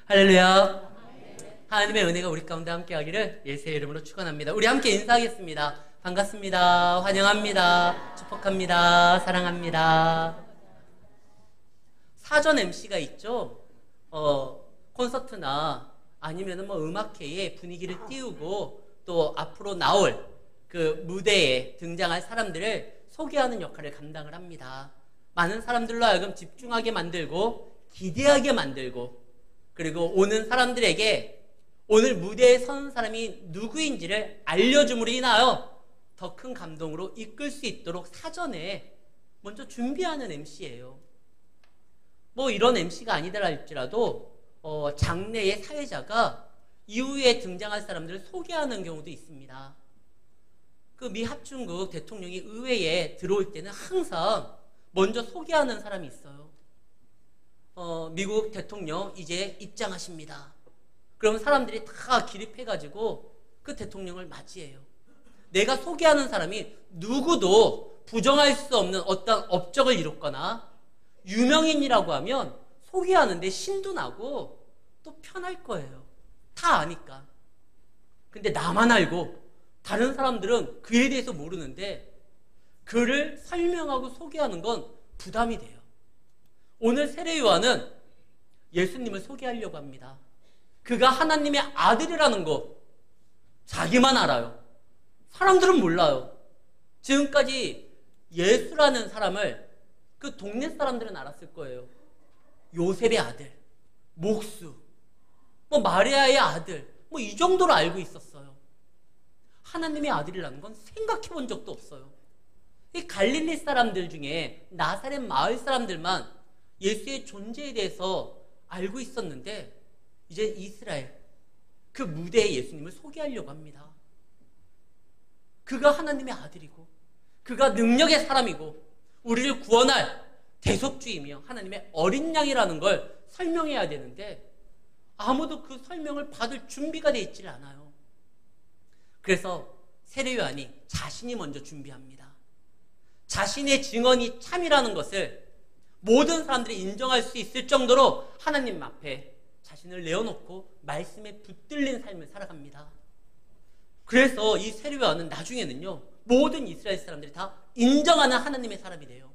할렐루야. 하나님의 은혜가 우리 가운데 함께 하기를 예수의 이름으로 축원합니다. 우리 함께 인사하겠습니다. 반갑습니다. 환영합니다. 축복합니다. 사랑합니다. 사전 MC가 있죠. 콘서트나 아니면은 음악회에 분위기를 띄우고 또 앞으로 나올 그 무대에 등장할 사람들을 소개하는 역할을 감당을 합니다. 많은 사람들로 하여금 집중하게 만들고 기대하게 만들고, 그리고 오는 사람들에게 오늘 무대에 서는 사람이 누구인지를 알려줌으로 인하여 더 큰 감동으로 이끌 수 있도록 사전에 먼저 준비하는 MC예요. 이런 MC가 아니더라 할지라도 장래의 사회자가 이후에 등장할 사람들을 소개하는 경우도 있습니다. 그 미 합중국 대통령이 의회에 들어올 때는 항상 먼저 소개하는 사람이 있어요. 미국 대통령 이제 입장하십니다. 그럼 사람들이 다 기립해가지고 그 대통령을 맞이해요. 내가 소개하는 사람이 누구도 부정할 수 없는 어떤 업적을 이뤘거나 유명인이라고 하면 소개하는데 신도 나고 또 편할 거예요. 다 아니까. 근데 나만 알고 다른 사람들은 그에 대해서 모르는데 그를 설명하고 소개하는 건 부담이 돼요. 오늘 세례 요한은 예수님을 소개하려고 합니다. 그가 하나님의 아들이라는 거 자기만 알아요. 사람들은 몰라요. 지금까지 예수라는 사람을 그 동네 사람들은 알았을 거예요. 요셉의 아들, 목수, 마리아의 아들, 이 정도로 알고 있었어요. 하나님의 아들이라는 건 생각해 본 적도 없어요. 이 갈릴리 사람들 중에 나사렛 마을 사람들만 예수의 존재에 대해서 알고 있었는데, 이제 이스라엘 그 무대에 예수님을 소개하려고 합니다. 그가 하나님의 아들이고 그가 능력의 사람이고 우리를 구원할 대속주이며 하나님의 어린 양이라는 걸 설명해야 되는데 아무도 그 설명을 받을 준비가 되어 있질 않아요. 그래서 세례 요한이 자신이 먼저 준비합니다. 자신의 증언이 참이라는 것을 모든 사람들이 인정할 수 있을 정도로 하나님 앞에 자신을 내어놓고 말씀에 붙들린 삶을 살아갑니다. 그래서 이 세례 요한은 나중에는요, 모든 이스라엘 사람들이 다 인정하는 하나님의 사람이 돼요.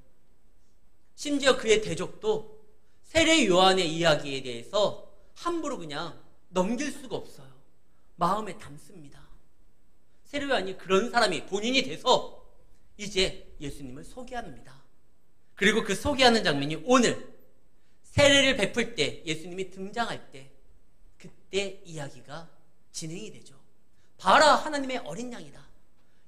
심지어 그의 대적도 세례 요한의 이야기에 대해서 함부로 그냥 넘길 수가 없어요. 마음에 담습니다. 세례 요한이 그런 사람이 본인이 돼서 이제 예수님을 소개합니다. 그리고 그 소개하는 장면이 오늘 세례를 베풀 때 예수님이 등장할 때 그때 이야기가 진행이 되죠. 봐라, 하나님의 어린 양이다.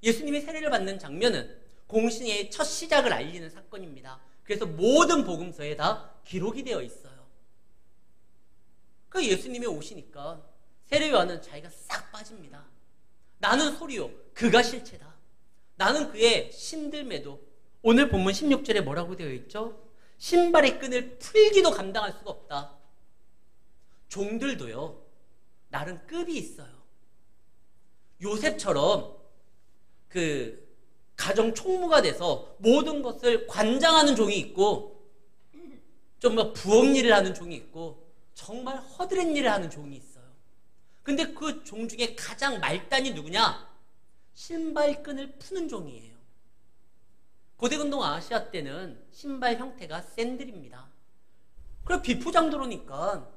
예수님이 세례를 받는 장면은 공신의 첫 시작을 알리는 사건입니다. 그래서 모든 복음서에 다 기록이 되어 있어요. 그 예수님이 오시니까 세례 요한은 자기가 싹 빠집니다. 나는 소리요, 그가 실체다. 나는 그의 신들매도, 오늘 본문 16절에 뭐라고 되어 있죠? 신발의 끈을 풀기도 감당할 수가 없다. 종들도요, 나름 급이 있어요. 요셉처럼 그 가정 총무가 돼서 모든 것을 관장하는 종이 있고, 좀 부엌 일을 하는 종이 있고, 정말 허드렛 일을 하는 종이 있어요. 근데 그 종 중에 가장 말단이 누구냐? 신발끈을 푸는 종이에요. 고대근동 아시아 때는 신발 형태가 샌들입니다. 그리고 비포장도로니까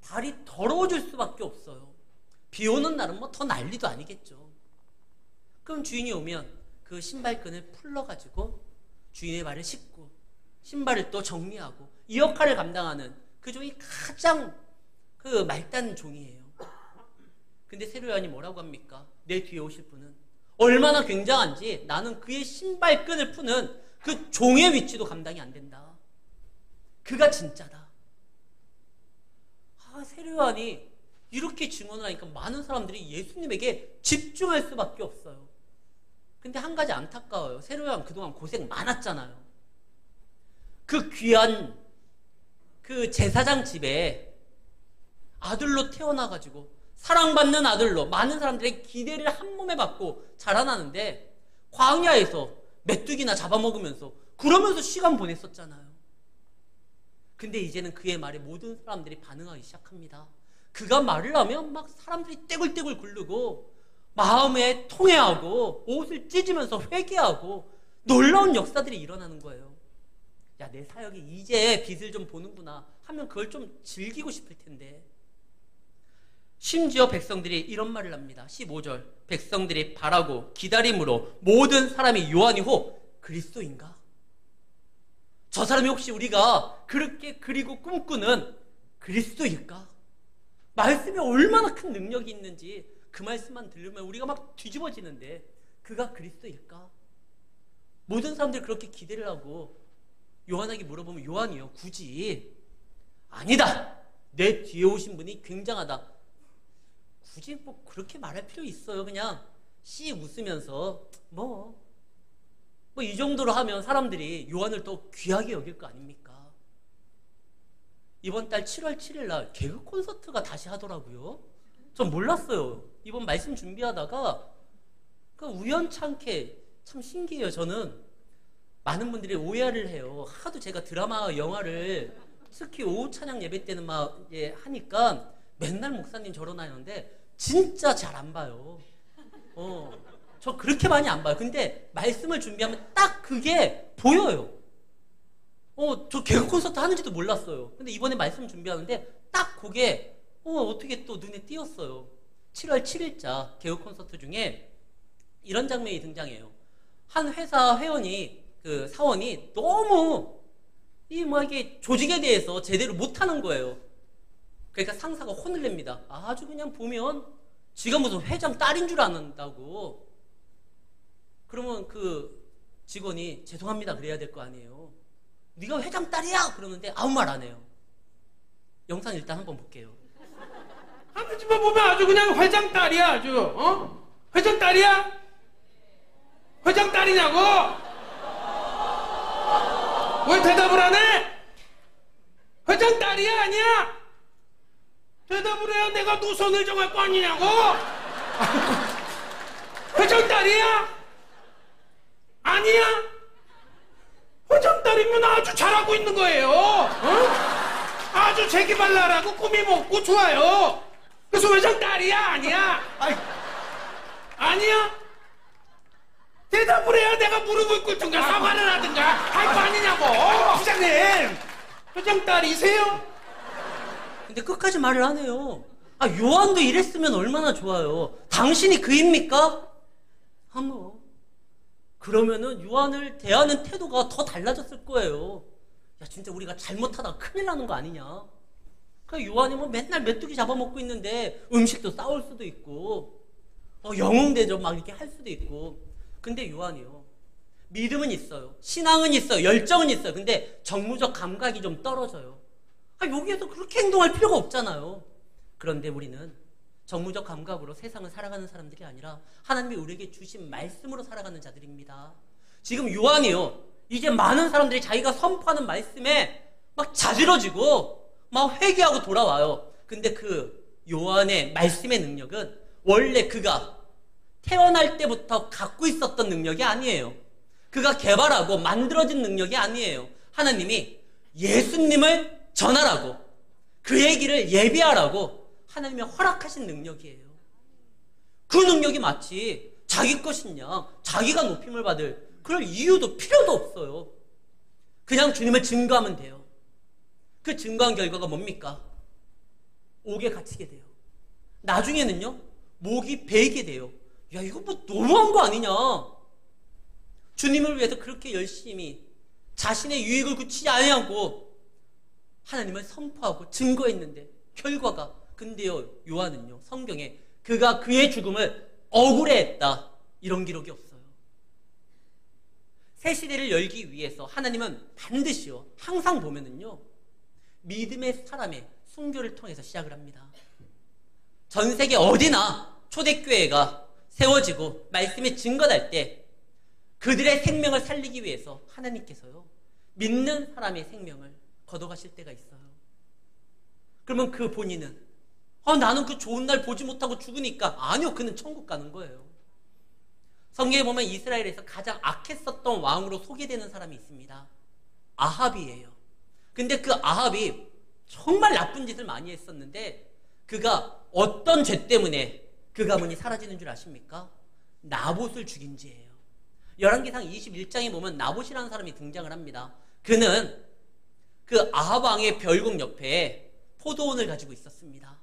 발이 더러워질 수밖에 없어요. 비 오는 날은 더 난리도 아니겠죠. 그럼 주인이 오면 그 신발끈을 풀러가지고 주인의 발을 씻고 신발을 또 정리하고 이 역할을 감당하는 그 종이 가장 그 말단 종이에요. 근데 세례 요한이 뭐라고 합니까? 내 뒤에 오실 분은 얼마나 굉장한지 나는 그의 신발끈을 푸는 그 종의 위치도 감당이 안 된다. 그가 진짜다. 세례 요한이 이렇게 증언을 하니까 많은 사람들이 예수님에게 집중할 수밖에 없어요. 근데 한 가지 안타까워요. 세례 요한 그동안 고생 많았잖아요. 그 귀한 그 제사장 집에 아들로 태어나가지고 사랑받는 아들로 많은 사람들의 기대를 한 몸에 받고 자라나는데 광야에서 메뚜기나 잡아먹으면서 그러면서 시간 보냈었잖아요. 근데 이제는 그의 말에 모든 사람들이 반응하기 시작합니다. 그가 말을 하면 막 사람들이 떼굴떼굴 굴르고 마음에 통해하고 옷을 찢으면서 회개하고 놀라운 역사들이 일어나는 거예요. 야, 내 사역이 이제 빛을 좀 보는구나 하면 그걸 좀 즐기고 싶을 텐데, 심지어 백성들이 이런 말을 합니다. 15절, 백성들이 바라고 기다림으로 모든 사람이 요한이호 그리스도인가? 저 사람이 혹시 우리가 그렇게 그리고 꿈꾸는 그리스도일까? 말씀에 얼마나 큰 능력이 있는지 그 말씀만 들으면 우리가 막 뒤집어지는데, 그가 그리스도일까? 모든 사람들이 그렇게 기대를 하고 요한에게 물어보면 요한이요, 굳이 아니다, 내 뒤에 오신 분이 굉장하다, 굳이 뭐 그렇게 말할 필요 있어요? 그냥 씩 웃으면서 뭐 이 정도로 하면 사람들이 요한을 더 귀하게 여길 거 아닙니까? 이번 달 7월 7일 날 개그 콘서트가 다시 하더라고요. 전 몰랐어요. 이번 말씀 준비하다가 우연찮게, 참 신기해요. 저는 많은 분들이 오해를 해요. 하도 제가 드라마, 영화를 특히 오후 찬양 예배 때는 막 하니까 맨날 목사님 저런 하는데 진짜 잘 안 봐요. 저 그렇게 많이 안 봐요. 근데 말씀을 준비하면 딱 그게 보여요. 저 개그 콘서트 하는지도 몰랐어요. 근데 이번에 말씀 준비하는데 딱 그게 어떻게 또 눈에 띄었어요. 7월 7일자 개그 콘서트 중에 이런 장면이 등장해요. 한 회사 회원이, 그 사원이 너무 이게 조직에 대해서 제대로 못하는 거예요. 그러니까 상사가 혼을 냅니다. 아주 그냥 보면 지가 무슨 회장 딸인 줄 아는다고. 그러면 그 직원이 죄송합니다 그래야 될 거 아니에요. 네가 회장 딸이야 그러는데 아무 말 안 해요. 영상 일단 한번 볼게요. 하늘집에 보면 아주 그냥 회장 딸이야. 아주 회장 딸이야? 회장 딸이냐고? 왜 대답을 안 해? 회장 딸이야 아니야? 대답을 해야 내가 노선을 정할 거 아니냐고? 회장 딸이야? 아니야? 회장 딸이면 아주 잘하고 있는 거예요. 아주 재기발 나라고 꿈이 먹고 좋아요. 그래서 회장 딸이야 아니야? 아니야? 대답을 해야 내가 무릎을 꿇든가 사과를 하든가 할 거 아니냐고. 부장님, 회장 딸이세요? 근데 끝까지 말을 안 해요. 요한도 이랬으면 얼마나 좋아요. 당신이 그입니까? 그러면은 요한을 대하는 태도가 더 달라졌을 거예요. 야, 진짜 우리가 잘못하다가 큰일 나는 거 아니냐? 요한이 맨날 메뚜기 잡아먹고 있는데 음식도 싸울 수도 있고, 영웅대접 막 이렇게 할 수도 있고. 근데 요한이요, 믿음은 있어요, 신앙은 있어요, 열정은 있어요. 근데 정무적 감각이 좀 떨어져요. 여기에서 그렇게 행동할 필요가 없잖아요. 그런데 우리는 정무적 감각으로 세상을 살아가는 사람들이 아니라 하나님이 우리에게 주신 말씀으로 살아가는 자들입니다. 지금 요한이요, 이제 많은 사람들이 자기가 선포하는 말씀에 막 자지러지고 막 회개하고 돌아와요. 근데 그 요한의 말씀의 능력은 원래 그가 태어날 때부터 갖고 있었던 능력이 아니에요. 그가 개발하고 만들어진 능력이 아니에요. 하나님이 예수님을 전하라고, 그의 길을 예비하라고 하나님이 허락하신 능력이에요. 그 능력이 마치 자기 것이냐, 자기가 높임을 받을 그럴 이유도 필요도 없어요. 그냥 주님을 증거하면 돼요. 그 증거한 결과가 뭡니까? 옥에 갇히게 돼요. 나중에는요, 목이 베이게 돼요. 야, 이거 너무한 거 아니냐? 주님을 위해서 그렇게 열심히 자신의 유익을 굳히지 아니하고 하나님을 선포하고 증거했는데 결과가, 근데요, 요한은요, 성경에 그가 그의 죽음을 억울해했다 이런 기록이 없어요. 새 시대를 열기 위해서 하나님은 반드시요, 항상 보면은요, 믿음의 사람의 순교를 통해서 시작을 합니다. 전 세계 어디나 초대교회가 세워지고 말씀이 증거될 때 그들의 생명을 살리기 위해서 하나님께서요, 믿는 사람의 생명을 걷어가실 때가 있어요. 그러면 그 본인은 나는 그 좋은 날 보지 못하고 죽으니까, 아니요, 그는 천국 가는 거예요. 성경에 보면 이스라엘에서 가장 악했었던 왕으로 소개되는 사람이 있습니다. 아합이에요. 근데 그 아합이 정말 나쁜 짓을 많이 했었는데 그가 어떤 죄 때문에 그 가문이 사라지는 줄 아십니까? 나봇을 죽인 죄예요. 열왕기상 21장에 보면 나봇이라는 사람이 등장을 합니다. 그는 그 아합 왕의 별궁 옆에 포도원을 가지고 있었습니다.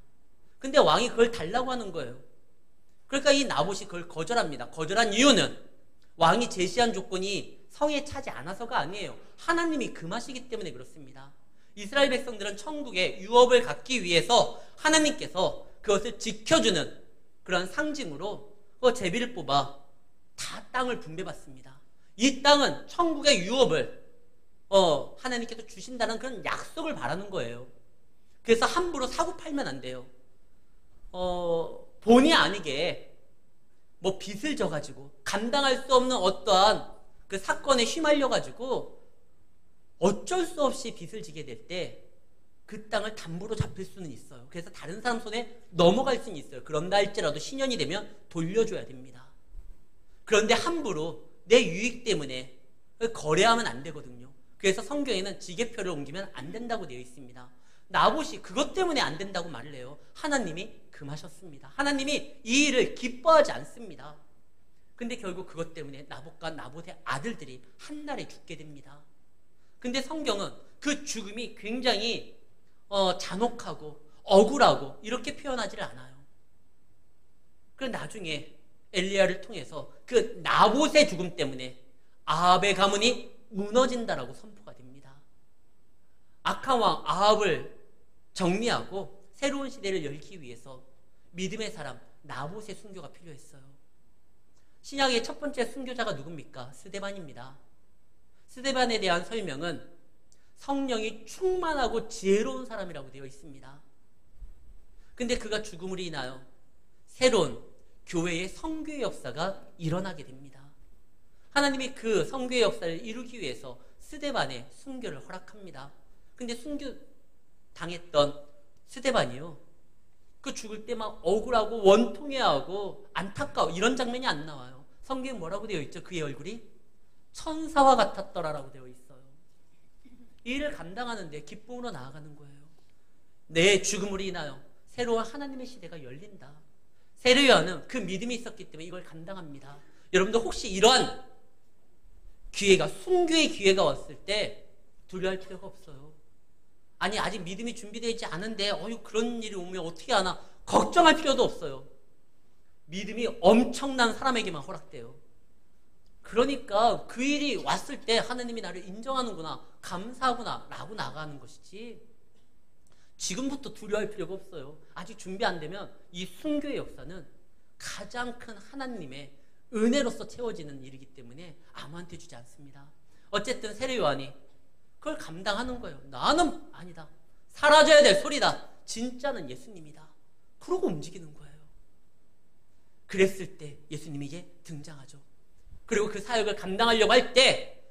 근데 왕이 그걸 달라고 하는 거예요. 그러니까 이 나봇이 그걸 거절합니다. 거절한 이유는 왕이 제시한 조건이 성에 차지 않아서가 아니에요. 하나님이 금하시기 때문에 그렇습니다. 이스라엘 백성들은 천국에 유업을 갖기 위해서 하나님께서 그것을 지켜주는 그런 상징으로 제비를 뽑아 다 땅을 분배받습니다. 이 땅은 천국의 유업을 하나님께서 주신다는 그런 약속을 바라는 거예요. 그래서 함부로 사고 팔면 안 돼요. 본의 아니게 뭐 빚을 져가지고 감당할 수 없는 어떠한 그 사건에 휘말려가지고 어쩔 수 없이 빚을 지게 될 때 그 땅을 담보로 잡힐 수는 있어요. 그래서 다른 사람 손에 넘어갈 수는 있어요. 그런다 할지라도 신년이 되면 돌려줘야 됩니다. 그런데 함부로 내 유익 때문에 거래하면 안 되거든요. 그래서 성경에는 지게표를 옮기면 안 된다고 되어 있습니다. 나봇이 그것 때문에 안 된다고 말을 해요. 하나님이 금하셨습니다. 하나님이 이 일을 기뻐하지 않습니다. 근데 결국 그것 때문에 나봇과 나봇의 아들들이 한날에 죽게 됩니다. 근데 성경은 그 죽음이 굉장히 잔혹하고 억울하고 이렇게 표현하지를 않아요. 그래서 나중에 엘리야를 통해서 그 나봇의 죽음 때문에 아합의 가문이 무너진다라고 선포가 됩니다. 악한 왕 아합을 정리하고 새로운 시대를 열기 위해서 믿음의 사람 나봇의 순교가 필요했어요. 신약의 첫 번째 순교자가 누굽니까? 스데반입니다. 스데반에 대한 설명은 성령이 충만하고 지혜로운 사람이라고 되어 있습니다. 근데 그가 죽음으로 인하여 새로운 교회의 선교의 역사가 일어나게 됩니다. 하나님이 그 선교의 역사를 이루기 위해서 스데반의 순교를 허락합니다. 근데 순교 당했던 스데반이요, 그 죽을 때 막 억울하고 원통해하고 안타까워 이런 장면이 안 나와요. 성경에 뭐라고 되어 있죠? 그의 얼굴이 천사와 같았더라라고 되어 있어요. 이 일을 감당하는데 기쁨으로 나아가는 거예요. 내 죽음으로 인하여 새로운 하나님의 시대가 열린다. 세례요한은 그 믿음이 있었기 때문에 이걸 감당합니다. 여러분들 혹시 이러한 기회가, 순교의 기회가 왔을 때 두려워할 필요가 없어요. 아니 아직 믿음이 준비되어 있지 않은데 그런 일이 오면 어떻게 하나 걱정할 필요도 없어요. 믿음이 엄청난 사람에게만 허락돼요. 그러니까 그 일이 왔을 때 하나님이 나를 인정하는구나, 감사하구나 라고 나가는 것이지, 지금부터 두려워할 필요가 없어요. 아직 준비 안 되면 이 순교의 역사는 가장 큰 하나님의 은혜로서 채워지는 일이기 때문에 아무한테 주지 않습니다. 어쨌든 세례 요한이 그걸 감당하는 거예요. 나는 아니다, 사라져야 될 소리다, 진짜는 예수님이다, 그러고 움직이는 거예요. 그랬을 때 예수님이 이제 등장하죠. 그리고 그 사역을 감당하려고 할 때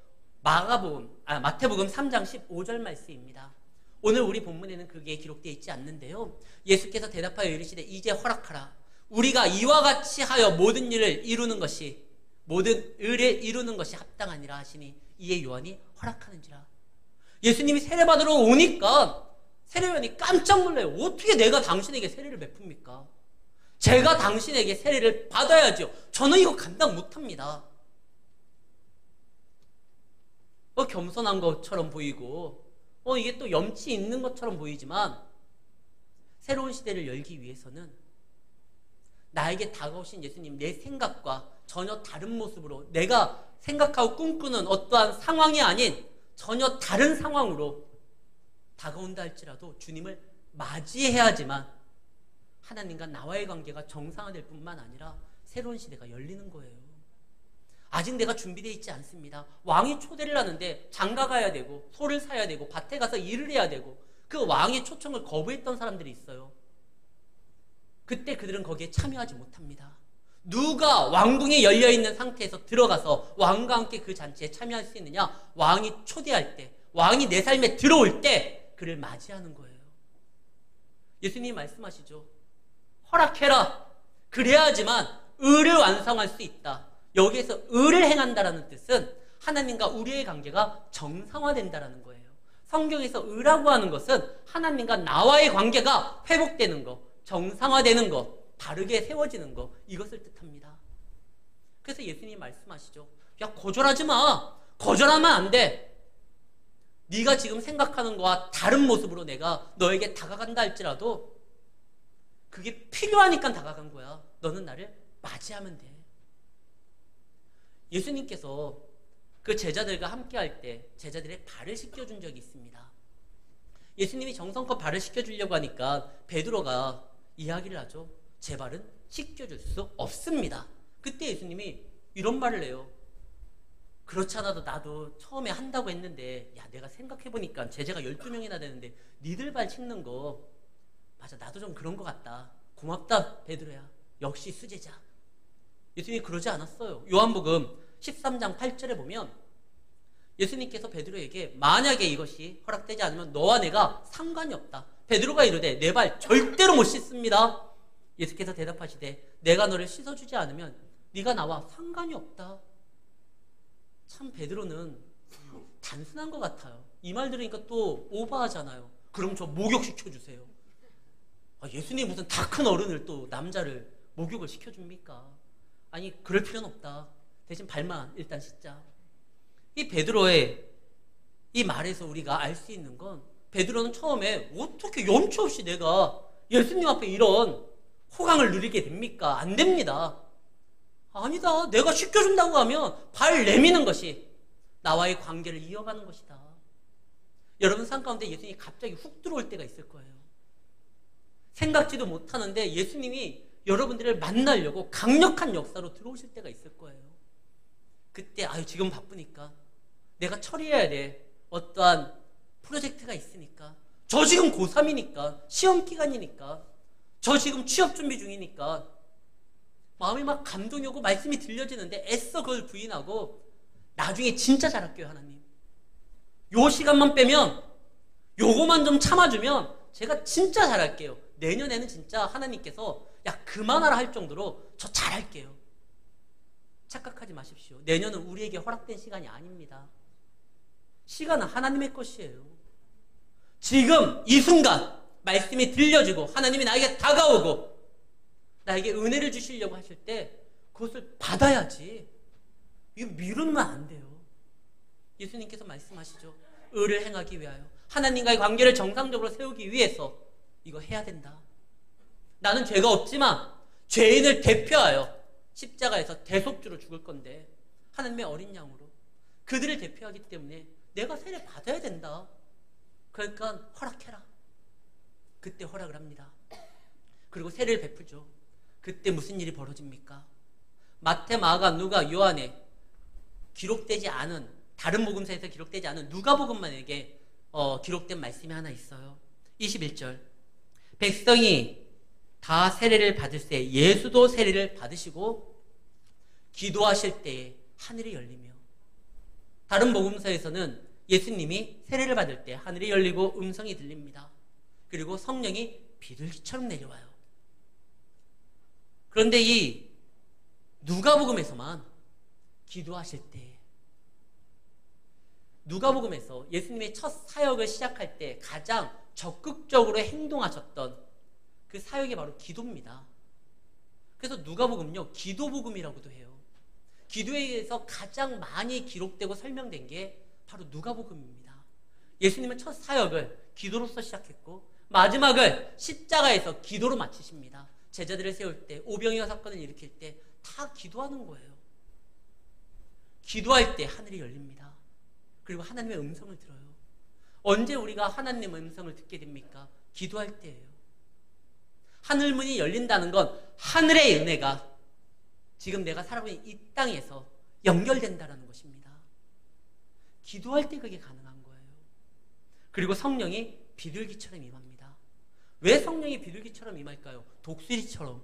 마태복음 3장 15절 말씀입니다. 오늘 우리 본문에는 그게 기록되어 있지 않는데요, 예수께서 대답하여 이르시되 이제 허락하라. 우리가 이와 같이 하여 모든 일을 이루는 것이, 모든 의를 이루는 것이 합당하니라 하시니 이에 요한이 허락하는지라. 예수님이 세례받으러 오니까 세례요한이 깜짝 놀라요. 어떻게 내가 당신에게 세례를 베풉니까? 제가 당신에게 세례를 받아야죠. 저는 이거 감당 못합니다. 겸손한 것처럼 보이고 이게 또 염치 있는 것처럼 보이지만, 새로운 시대를 열기 위해서는 나에게 다가오신 예수님, 내 생각과 전혀 다른 모습으로, 내가 생각하고 꿈꾸는 어떠한 상황이 아닌 전혀 다른 상황으로 다가온다 할지라도 주님을 맞이해야지만 하나님과 나와의 관계가 정상화될 뿐만 아니라 새로운 시대가 열리는 거예요. 아직 내가 준비되어 있지 않습니다. 왕이 초대를 하는데 장가 가야 되고 소를 사야 되고 밭에 가서 일을 해야 되고, 그 왕의 초청을 거부했던 사람들이 있어요. 그때 그들은 거기에 참여하지 못합니다. 누가 왕궁이 열려있는 상태에서 들어가서 왕과 함께 그 잔치에 참여할 수 있느냐? 왕이 초대할 때, 왕이 내 삶에 들어올 때 그를 맞이하는 거예요. 예수님이 말씀하시죠. 허락해라. 그래야지만 의를 완성할 수 있다. 여기에서 의를 행한다라는 뜻은 하나님과 우리의 관계가 정상화된다라는 거예요. 성경에서 의라고 하는 것은 하나님과 나와의 관계가 회복되는 거, 정상화되는 것, 바르게 세워지는 것, 이것을 뜻합니다. 그래서 예수님이 말씀하시죠. 야, 거절하지 마. 거절하면 안 돼. 네가 지금 생각하는 거와 다른 모습으로 내가 너에게 다가간다 할지라도 그게 필요하니까 다가간 거야. 너는 나를 맞이하면 돼. 예수님께서 그 제자들과 함께 할 때 제자들의 발을 씻겨준 적이 있습니다. 예수님이 정성껏 발을 씻겨주려고 하니까 베드로가 이야기를 하죠. 제 발은 씻겨줄 수 없습니다. 그때 예수님이 이런 말을 해요. 그렇지 않아도 나도 처음에 한다고 했는데 야, 내가 생각해보니까 제자가 12명이나 되는데 니들 발 씻는 거 맞아, 나도 좀 그런 것 같다. 고맙다 베드로야. 역시 수제자. 예수님이 그러지 않았어요. 요한복음 13장 8절에 보면 예수님께서 베드로에게 만약에 이것이 허락되지 않으면 너와 내가 상관이 없다. 베드로가 이르되 내 발 절대로 못 씻습니다. 예수께서 대답하시되 내가 너를 씻어주지 않으면 네가 나와 상관이 없다. 참 베드로는 단순한 것 같아요. 이 말 들으니까 또 오버하잖아요. 그럼 저 목욕시켜주세요. 예수님 무슨 다 큰 어른을 또 남자를 목욕을 시켜줍니까? 아니, 그럴 필요는 없다. 대신 발만 일단 씻자. 이 베드로의 이 말에서 우리가 알 수 있는 건 베드로는 처음에 어떻게 염치 없이 내가 예수님 앞에 이런 호강을 누리게 됩니까? 안 됩니다. 아니다. 내가 씻겨준다고 하면 발 내미는 것이 나와의 관계를 이어가는 것이다. 여러분 삶 가운데 예수님이 갑자기 훅 들어올 때가 있을 거예요. 생각지도 못하는데 예수님이 여러분들을 만나려고 강력한 역사로 들어오실 때가 있을 거예요. 그때 지금 바쁘니까 내가 처리해야 돼. 어떠한 프로젝트가 있으니까. 저 지금 고3이니까 시험 기간이니까 저 지금 취업 준비 중이니까 마음이 막 감동이 오고 말씀이 들려지는데 애써 그걸 부인하고 나중에 진짜 잘할게요 하나님. 요 시간만 빼면 요거만 좀 참아주면 제가 진짜 잘할게요. 내년에는 진짜 하나님께서 야 그만하라 할 정도로 저 잘할게요. 착각하지 마십시오. 내년은 우리에게 허락된 시간이 아닙니다. 시간은 하나님의 것이에요. 지금 이 순간 말씀이 들려지고 하나님이 나에게 다가오고 나에게 은혜를 주시려고 하실 때 그것을 받아야지. 이거 미루면 안 돼요. 예수님께서 말씀하시죠. 의를 행하기 위하여 하나님과의 관계를 정상적으로 세우기 위해서 이거 해야 된다. 나는 죄가 없지만 죄인을 대표하여 십자가에서 대속주로 죽을 건데 하나님의 어린 양으로 그들을 대표하기 때문에 내가 세례 받아야 된다. 그러니까 허락해라. 그때 허락을 합니다. 그리고 세례를 베풀죠. 그때 무슨 일이 벌어집니까? 마태, 마가, 누가, 요한에 기록되지 않은 다른 복음서에서 기록되지 않은 누가복음만에게 기록된 말씀이 하나 있어요. 21절 백성이 다 세례를 받을세 예수도 세례를 받으시고 기도하실 때에 하늘이 열리며 다른 복음서에서는 예수님이 세례를 받을 때 하늘이 열리고 음성이 들립니다. 그리고 성령이 비둘기처럼 내려와요. 그런데 이 누가복음에서만 기도하실 때 누가복음에서 예수님의 첫 사역을 시작할 때 가장 적극적으로 행동하셨던 그 사역이 바로 기도입니다. 그래서 누가복음요 기도복음이라고도 해요. 기도에 의해서 가장 많이 기록되고 설명된 게 바로 누가복음입니다. 예수님은 첫 사역을 기도로서 시작했고 마지막을 십자가에서 기도로 마치십니다. 제자들을 세울 때 오병이어 사건을 일으킬 때 다 기도하는 거예요. 기도할 때 하늘이 열립니다. 그리고 하나님의 음성을 들어요. 언제 우리가 하나님의 음성을 듣게 됩니까? 기도할 때예요. 하늘문이 열린다는 건 하늘의 은혜가 지금 내가 살아가고 있는 이 땅에서 연결된다는 것입니다. 기도할 때 그게 가능한 거예요. 그리고 성령이 비둘기처럼 임합니다. 왜 성령이 비둘기처럼 임할까요? 독수리처럼,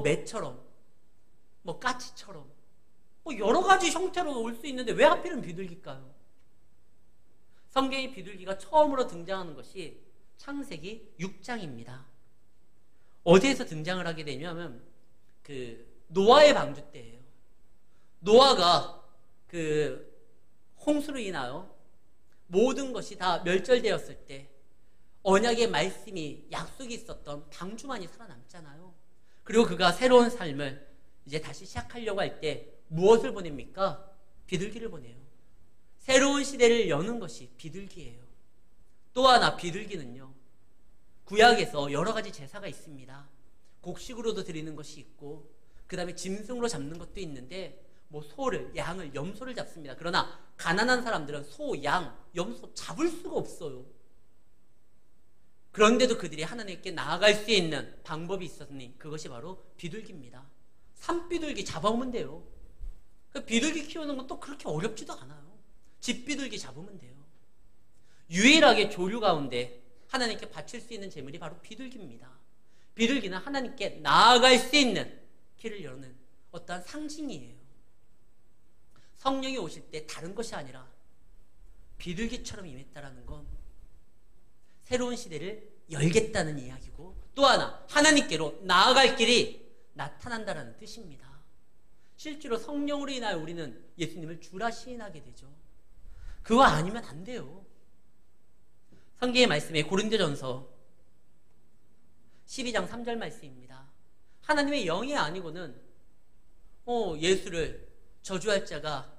매처럼, 까치처럼, 여러 가지 형태로 올 수 있는데 왜 하필은 비둘기일까요? 성경의 비둘기가 처음으로 등장하는 것이 창세기 6장입니다. 어디에서 등장을 하게 되냐면 노아의 방주 때예요. 노아가 홍수로 인하여 모든 것이 다 멸절되었을 때 언약의 말씀이 약속이 있었던 방주만이 살아남잖아요. 그리고 그가 새로운 삶을 이제 다시 시작하려고 할 때 무엇을 보냅니까? 비둘기를 보내요. 새로운 시대를 여는 것이 비둘기예요. 또 하나 비둘기는요, 구약에서 여러 가지 제사가 있습니다. 곡식으로도 드리는 것이 있고 그 다음에 짐승으로 잡는 것도 있는데 뭐 소를, 양을, 염소를 잡습니다. 그러나 가난한 사람들은 소, 양, 염소 잡을 수가 없어요. 그런데도 그들이 하나님께 나아갈 수 있는 방법이 있었으니 그것이 바로 비둘기입니다. 산비둘기 잡아오면 돼요. 비둘기 키우는 건 또 그렇게 어렵지도 않아요. 집비둘기 잡으면 돼요. 유일하게 조류 가운데 하나님께 바칠 수 있는 제물이 바로 비둘기입니다. 비둘기는 하나님께 나아갈 수 있는 길을 여는 어떠한 상징이에요. 성령이 오실 때 다른 것이 아니라 비둘기처럼 임했다라는 건 새로운 시대를 열겠다는 이야기고, 또 하나 하나님께로 나아갈 길이 나타난다라는 뜻입니다. 실제로 성령으로 인하여 우리는 예수님을 주라 시인하게 되죠. 그거 아니면 안 돼요. 성경의 말씀에 고린도전서 12장 3절 말씀입니다. 하나님의 영이 아니고는 예수를 저주할 자가,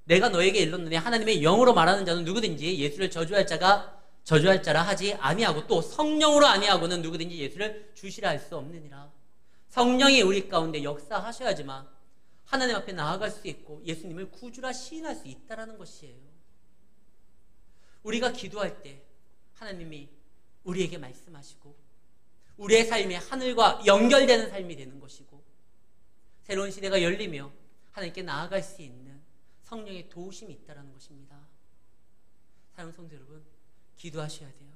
내가 너에게 일렀느니 하나님의 영으로 말하는 자는 누구든지 예수를 저주할 자라 하지 아니하고, 또 성령으로 아니하고는 누구든지 예수를 주시라 할 수 없느니라. 성령이 우리 가운데 역사하셔야지만 하나님 앞에 나아갈 수 있고 예수님을 구주라 시인할 수 있다는 것이에요. 우리가 기도할 때 하나님이 우리에게 말씀하시고 우리의 삶이 하늘과 연결되는 삶이 되는 것이고, 새로운 시대가 열리며 하나님께 나아갈 수 있는 성령의 도우심이 있다는 것입니다. 사랑하는 성도 여러분, 기도하셔야 돼요.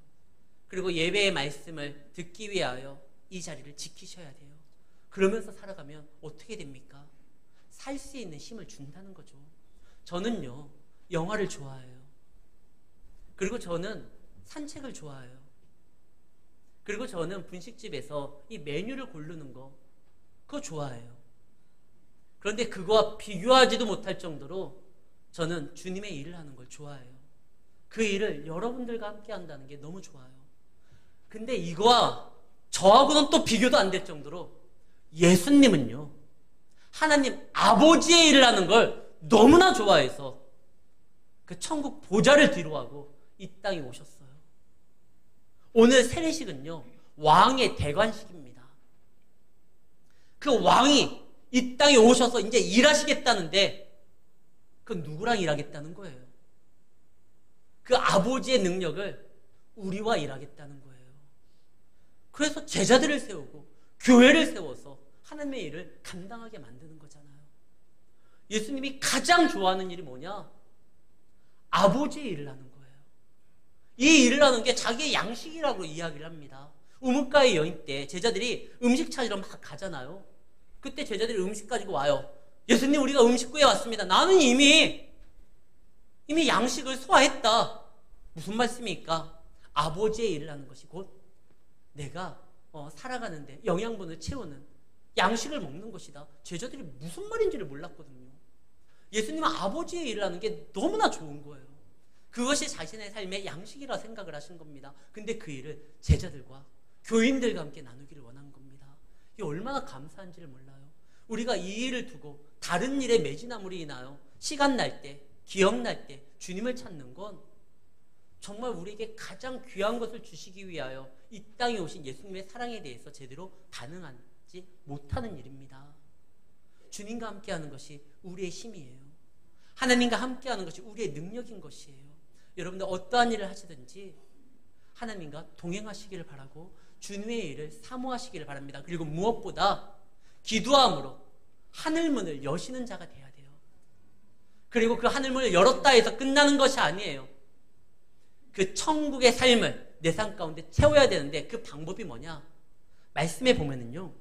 그리고 예배의 말씀을 듣기 위하여 이 자리를 지키셔야 돼요. 그러면서 살아가면 어떻게 됩니까? 살 수 있는 힘을 준다는 거죠. 저는요, 영화를 좋아해요. 그리고 저는 산책을 좋아해요. 그리고 저는 분식집에서 이 메뉴를 고르는 거, 그거 좋아해요. 그런데 그거와 비교하지도 못할 정도로 저는 주님의 일을 하는 걸 좋아해요. 그 일을 여러분들과 함께 한다는 게 너무 좋아요. 근데 이거와 저하고는 또 비교도 안 될 정도로 예수님은요, 하나님 아버지의 일을 하는 걸 너무나 좋아해서 그 천국 보좌를 뒤로하고 이 땅에 오셨어요. 오늘 세례식은요, 왕의 대관식입니다. 그 왕이 이 땅에 오셔서 이제 일하시겠다는데 그 누구랑 일하겠다는 거예요? 그 아버지의 능력을 우리와 일하겠다는 거예요. 그래서 제자들을 세우고 교회를 세워서 하나님의 일을 감당하게 만드는 거잖아요. 예수님이 가장 좋아하는 일이 뭐냐? 아버지의 일을 하는 거예요. 이 일을 하는 게 자기의 양식이라고 이야기를 합니다. 우뭇가의 여인 때 제자들이 음식 찾으러 막 가잖아요. 그때 제자들이 음식 가지고 와요. 예수님, 우리가 음식 구해왔습니다. 나는 이미 양식을 소화했다. 무슨 말씀입니까? 아버지의 일을 하는 것이 곧 내가 살아가는데 영양분을 채우는 양식을 먹는 것이다. 제자들이 무슨 말인지를 몰랐거든요. 예수님은 아버지의 일을 하는 게 너무나 좋은 거예요. 그것이 자신의 삶의 양식이라 생각을 하신 겁니다. 근데 그 일을 제자들과 교인들과 함께 나누기를 원한 겁니다. 이게 얼마나 감사한지를 몰라요. 우리가 이 일을 두고 다른 일에 매진함으로 인하여 시간 날 때, 기억날 때 주님을 찾는 건 정말 우리에게 가장 귀한 것을 주시기 위하여 이 땅에 오신 예수님의 사랑에 대해서 제대로 반응하지 못하는 일입니다. 주님과 함께하는 것이 우리의 힘이에요. 하나님과 함께하는 것이 우리의 능력인 것이에요. 여러분들 어떠한 일을 하시든지 하나님과 동행하시기를 바라고 주님의 일을 사모하시기를 바랍니다. 그리고 무엇보다 기도함으로 하늘문을 여시는 자가 돼야 돼요. 그리고 그 하늘문을 열었다 해서 끝나는 것이 아니에요. 그 천국의 삶을 내 삶 가운데 채워야 되는데 그 방법이 뭐냐? 말씀에 보면은요,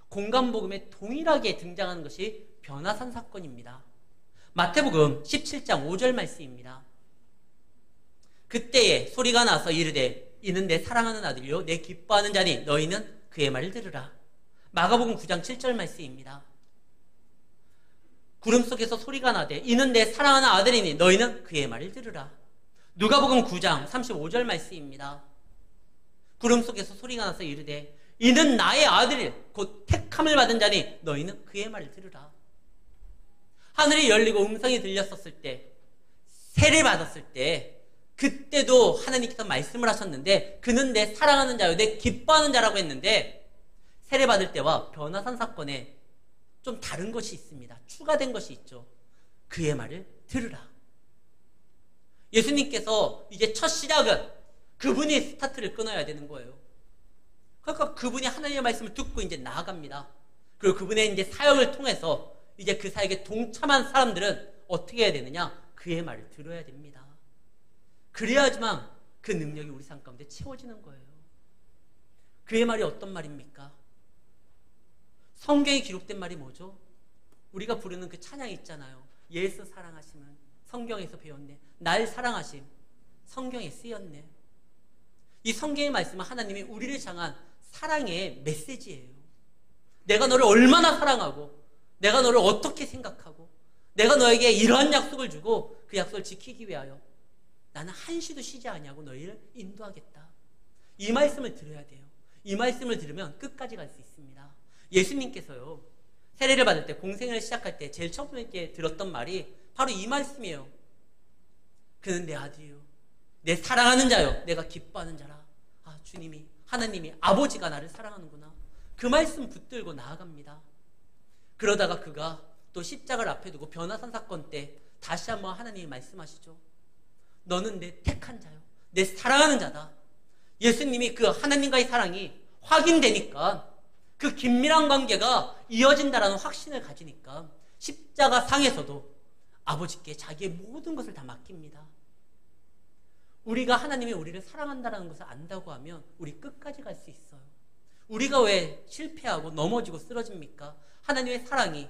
공간복음에 동일하게 등장하는 것이 변화산 사건입니다. 마태복음 17장 5절 말씀입니다. 그때에 소리가 나서 이르되 이는 내 사랑하는 아들이요 내 기뻐하는 자니 너희는 그의 말을 들으라. 마가복음 9장 7절 말씀입니다. 구름 속에서 소리가 나되 이는 내 사랑하는 아들이니 너희는 그의 말을 들으라. 누가복음 9장 35절 말씀입니다. 구름 속에서 소리가 나서 이르되 이는 나의 아들이 곧 택함을 받은 자니 너희는 그의 말을 들으라. 하늘이 열리고 음성이 들렸었을 때, 세례 받았을 때, 그때도 하나님께서 말씀을 하셨는데 그는 내 사랑하는 자요 내 기뻐하는 자라고 했는데, 세례 받을 때와 변화산 사건에 좀 다른 것이 있습니다. 추가된 것이 있죠. 그의 말을 들으라. 예수님께서 이제 첫 시작은 그분이 스타트를 끊어야 되는 거예요. 그러니까 그분이 하나님의 말씀을 듣고 이제 나아갑니다. 그리고 그분의 이제 사역을 통해서 이제 그 사역에 동참한 사람들은 어떻게 해야 되느냐? 그의 말을 들어야 됩니다. 그래야지만 그 능력이 우리 삶 가운데 채워지는 거예요. 그의 말이 어떤 말입니까? 성경에 기록된 말이 뭐죠? 우리가 부르는 그 찬양이 있잖아요. 예수 사랑하심은 성경에서 배웠네. 날 사랑하심 성경에 쓰였네. 이 성경의 말씀은 하나님이 우리를 향한 사랑의 메시지예요. 내가 너를 얼마나 사랑하고 내가 너를 어떻게 생각하고 내가 너에게 이러한 약속을 주고 그 약속을 지키기 위하여 나는 한시도 쉬지 아니하고 너희를 인도하겠다. 이 말씀을 들어야 돼요. 이 말씀을 들으면 끝까지 갈 수 있습니다. 예수님께서요, 세례를 받을 때, 공생을 시작할 때 제일 첫 번째 들었던 말이 바로 이 말씀이에요. 그는 내 아들이요 내 사랑하는 자요 내가 기뻐하는 자라. 아, 주님이, 하나님이, 아버지가 나를 사랑하는구나. 그 말씀 붙들고 나아갑니다. 그러다가 그가 또 십자가를 앞에 두고 변화산 사건 때 다시 한번 하나님이 말씀하시죠. 너는 내 택한 자요 내 사랑하는 자다. 예수님이 그 하나님과의 사랑이 확인되니까, 그 긴밀한 관계가 이어진다라는 확신을 가지니까 십자가 상에서도 아버지께 자기의 모든 것을 다 맡깁니다. 우리가 하나님이 우리를 사랑한다는 것을 안다고 하면 우리 끝까지 갈 수 있어요. 우리가 왜 실패하고 넘어지고 쓰러집니까? 하나님의 사랑이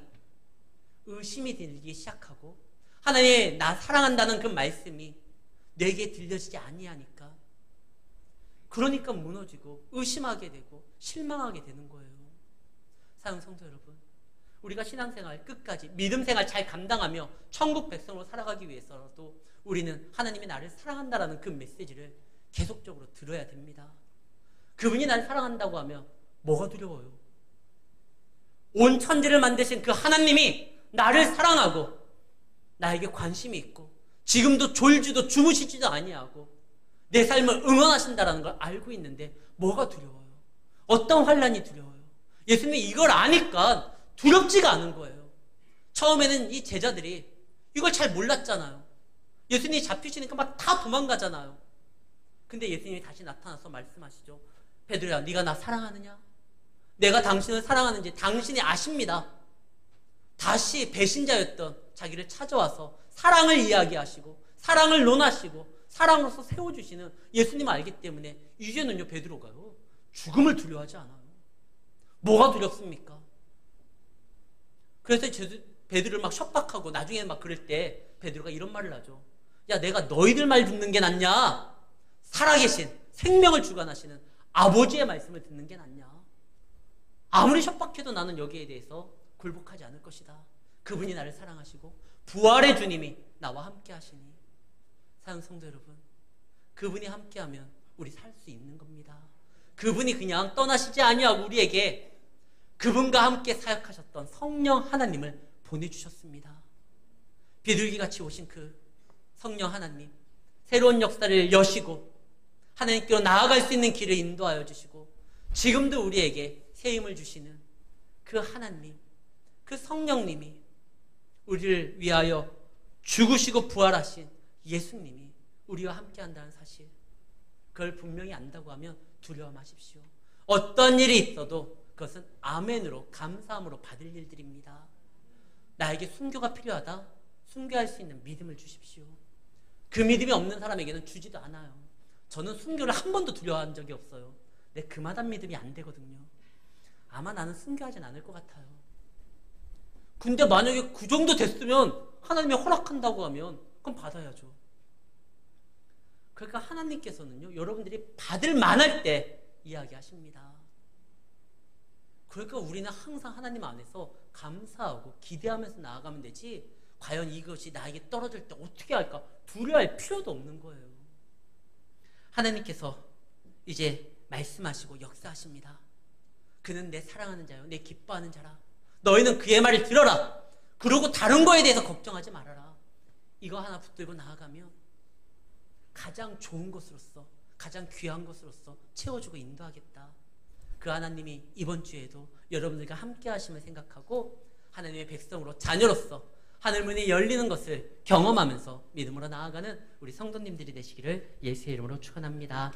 의심이 들기 시작하고 하나님의 나 사랑한다는 그 말씀이 내게 들려지지 아니하니까, 그러니까 무너지고 의심하게 되고 실망하게 되는 거예요. 사랑하는 성도 여러분, 우리가 신앙생활 끝까지 믿음생활 잘 감당하며 천국 백성으로 살아가기 위해서라도 우리는 하나님이 나를 사랑한다라는 그 메시지를 계속적으로 들어야 됩니다. 그분이 나를 사랑한다고 하면 뭐가 두려워요? 온 천지를 만드신 그 하나님이 나를 사랑하고 나에게 관심이 있고 지금도 졸지도 주무시지도 아니하고 내 삶을 응원하신다는 걸 알고 있는데 뭐가 두려워요? 어떤 환난이 두려워요? 예수님이 이걸 아니까 두렵지가 않은 거예요. 처음에는 이 제자들이 이걸 잘 몰랐잖아요. 예수님이 잡히시니까 막 다 도망가잖아요. 근데 예수님이 다시 나타나서 말씀하시죠. 베드로야, 네가 나 사랑하느냐? 내가 당신을 사랑하는지 당신이 아십니다. 다시 배신자였던 자기를 찾아와서 사랑을 이야기하시고 사랑을 논하시고 사랑으로서 세워주시는 예수님을 알기 때문에 이제는요, 베드로가요 죽음을 두려워하지 않아요. 뭐가 두렵습니까? 그래서 베드로를 막 협박하고 나중에 막 그럴 때 베드로가 이런 말을 하죠. 야, 내가 너희들 말 듣는 게 낫냐? 살아계신 생명을 주관하시는 아버지의 말씀을 듣는 게 낫냐? 아무리 협박해도 나는 여기에 대해서 굴복하지 않을 것이다. 그분이 나를 사랑하시고 부활의 주님이 나와 함께 하시니. 사랑하는 성도 여러분, 그분이 함께하면 우리 살 수 있는 겁니다. 그분이 그냥 떠나시지 아니하고 우리에게 그분과 함께 사역하셨던 성령 하나님을 보내주셨습니다. 비둘기같이 오신 그 성령 하나님, 새로운 역사를 여시고 하나님께로 나아갈 수 있는 길을 인도하여 주시고 지금도 우리에게 새 힘을 주시는 그 하나님, 그 성령님이 우리를 위하여 죽으시고 부활하신 예수님이 우리와 함께 한다는 사실, 그걸 분명히 안다고 하면 두려워 마십시오. 어떤 일이 있어도 그것은 아멘으로, 감사함으로 받을 일들입니다. 나에게 순교가 필요하다? 순교할 수 있는 믿음을 주십시오. 그 믿음이 없는 사람에게는 주지도 않아요. 저는 순교를 한 번도 두려워한 적이 없어요. 근데 그마다한 믿음이 안 되거든요. 아마 나는 순교하진 않을 것 같아요. 근데 만약에 그 정도 됐으면 하나님이 허락한다고 하면 그럼 받아야죠. 그러니까 하나님께서는요, 여러분들이 받을 만할 때 이야기하십니다. 그러니까 우리는 항상 하나님 안에서 감사하고 기대하면서 나아가면 되지, 과연 이것이 나에게 떨어질 때 어떻게 할까 두려워할 필요도 없는 거예요. 하나님께서 이제 말씀하시고 역사하십니다. 그는 내 사랑하는 자요, 내 기뻐하는 자라. 너희는 그의 말을 들어라. 그리고 다른 거에 대해서 걱정하지 말아라. 이거 하나 붙들고 나아가면 가장 좋은 것으로서, 가장 귀한 것으로서 채워주고 인도하겠다. 그 하나님이 이번 주에도 여러분들과 함께 하심을 생각하고 하나님의 백성으로, 자녀로서 하늘문이 열리는 것을 경험하면서 믿음으로 나아가는 우리 성도님들이 되시기를 예수의 이름으로 축원합니다.